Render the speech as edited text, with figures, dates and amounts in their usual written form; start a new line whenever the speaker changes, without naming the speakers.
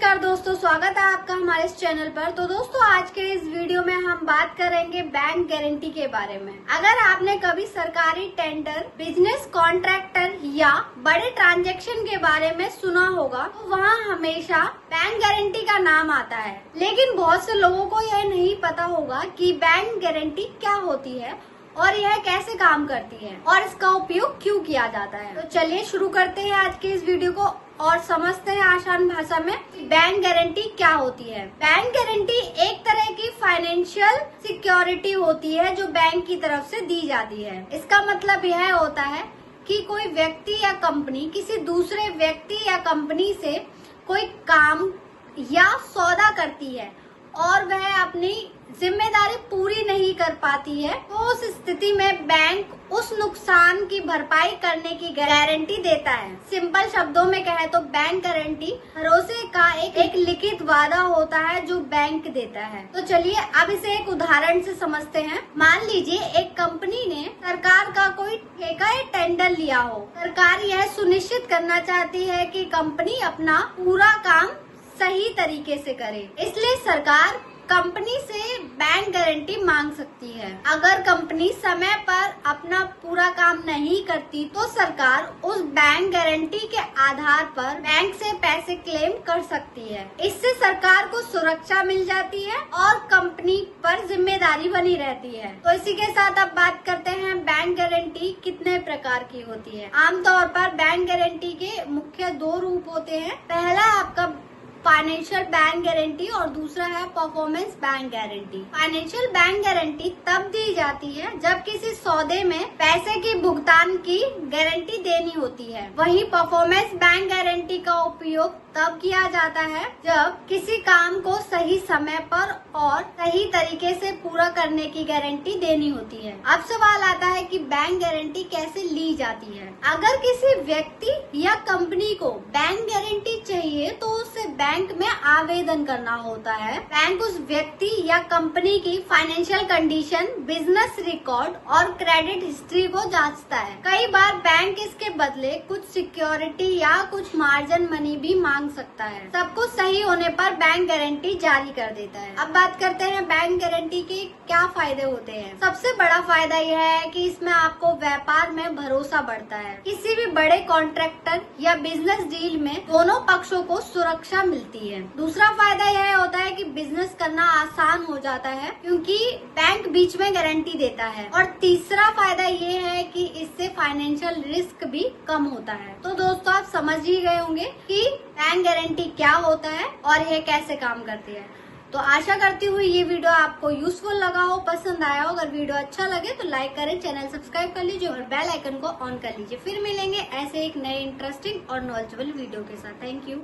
नमस्कार दोस्तों, स्वागत है आपका हमारे इस चैनल पर। तो दोस्तों, आज के इस वीडियो में हम बात करेंगे बैंक गारंटी के बारे में। अगर आपने कभी सरकारी टेंडर, बिजनेस कॉन्ट्रैक्टर या बड़े ट्रांजैक्शन के बारे में सुना होगा तो वहाँ हमेशा बैंक गारंटी का नाम आता है, लेकिन बहुत से लोगों को यह नहीं पता होगा कि बैंक गारंटी क्या होती है और यह कैसे काम करती है और इसका उपयोग क्यों किया जाता है। तो चलिए शुरू करते हैं आज के इस वीडियो को और समझते हैं आसान भाषा में बैंक गारंटी क्या होती है। बैंक गारंटी एक तरह की फाइनेंशियल सिक्योरिटी होती है जो बैंक की तरफ से दी जाती है। इसका मतलब यह होता है कि कोई व्यक्ति या कंपनी किसी दूसरे व्यक्ति या कंपनी से कोई काम या सौदा करती है और वह अपनी जिम्मेदारी पूरी नहीं कर पाती है, तो उस स्थिति में बैंक उस नुकसान की भरपाई करने की गारंटी देता है। सिंपल शब्दों में कहे तो बैंक गारंटी भरोसे का एक लिखित वादा होता है जो बैंक देता है। तो चलिए अब इसे एक उदाहरण से समझते हैं। मान लीजिए एक कंपनी ने सरकार का कोई ठेका या टेंडर लिया हो। सरकार यह सुनिश्चित करना चाहती है कि कंपनी अपना पूरा काम सही तरीके से करे, इसलिए सरकार कंपनी से बैंक गारंटी मांग सकती है। अगर कंपनी समय पर अपना पूरा काम नहीं करती तो सरकार उस बैंक गारंटी के आधार पर बैंक से पैसे क्लेम कर सकती है। इससे सरकार को सुरक्षा मिल जाती है और कंपनी पर जिम्मेदारी बनी रहती है। तो इसी के साथ अब बात करते हैं बैंक गारंटी कितने प्रकार की होती है। आमतौर पर बैंक गारंटी के मुख्य दो रूप होते हैं। पहला आपका फाइनेंशियल बैंक गारंटी और दूसरा है performance bank guarantee. Financial bank guarantee तब दी जाती है जब किसी सौदे में पैसे की भुगतान की गारंटी देनी होती है। वहीं परफॉर्मेंस बैंक गारंटी का उपयोग तब किया जाता है जब किसी काम को सही समय पर और सही तरीके से पूरा करने की गारंटी देनी होती है। अब सवाल आता है कि बैंक गारंटी कैसे ली जाती है। अगर किसी व्यक्ति या कंपनी को बैंक गारंटी चाहिए तो उसे बैंक में आवेदन करना होता है। बैंक उस व्यक्ति या कंपनी की फाइनेंशियल कंडीशन, बिजनेस रिकॉर्ड और क्रेडिट हिस्ट्री को जांचता है। कई बार बैंक इसके बदले कुछ सिक्योरिटी या कुछ मार्जिन मनी भी मांग सकता है। सब कुछ सही होने पर बैंक गारंटी जारी कर देता है। अब बात करते हैं बैंक गारंटी के क्या फायदे होते हैं। सबसे बड़ा फायदा यह है कि इसमें आपको व्यापार में भरोसा बढ़ता है। किसी भी बड़े कॉन्ट्रैक्टर या बिजनेस डील में दोनों पक्षों को सुरक्षा मिलती है। दूसरा फायदा यह होता है कि बिजनेस करना आसान हो जाता है क्योंकि बैंक बीच में गारंटी देता है। और तीसरा फायदा ये है कि इससे फाइनेंशियल रिस्क भी कम होता है। तो दोस्तों, आप समझ ही गए होंगे कि बैंक गारंटी क्या होता है और यह कैसे काम करती है। तो आशा करती हूँ ये वीडियो आपको यूजफुल लगा हो, पसंद आया हो। अगर वीडियो अच्छा लगे तो लाइक करें, चैनल सब्सक्राइब कर लीजिए और बेल आइकन को ऑन कर लीजिए। फिर मिलेंगे ऐसे एक नए इंटरेस्टिंग और नॉलेजेबल वीडियो के साथ। Thank you.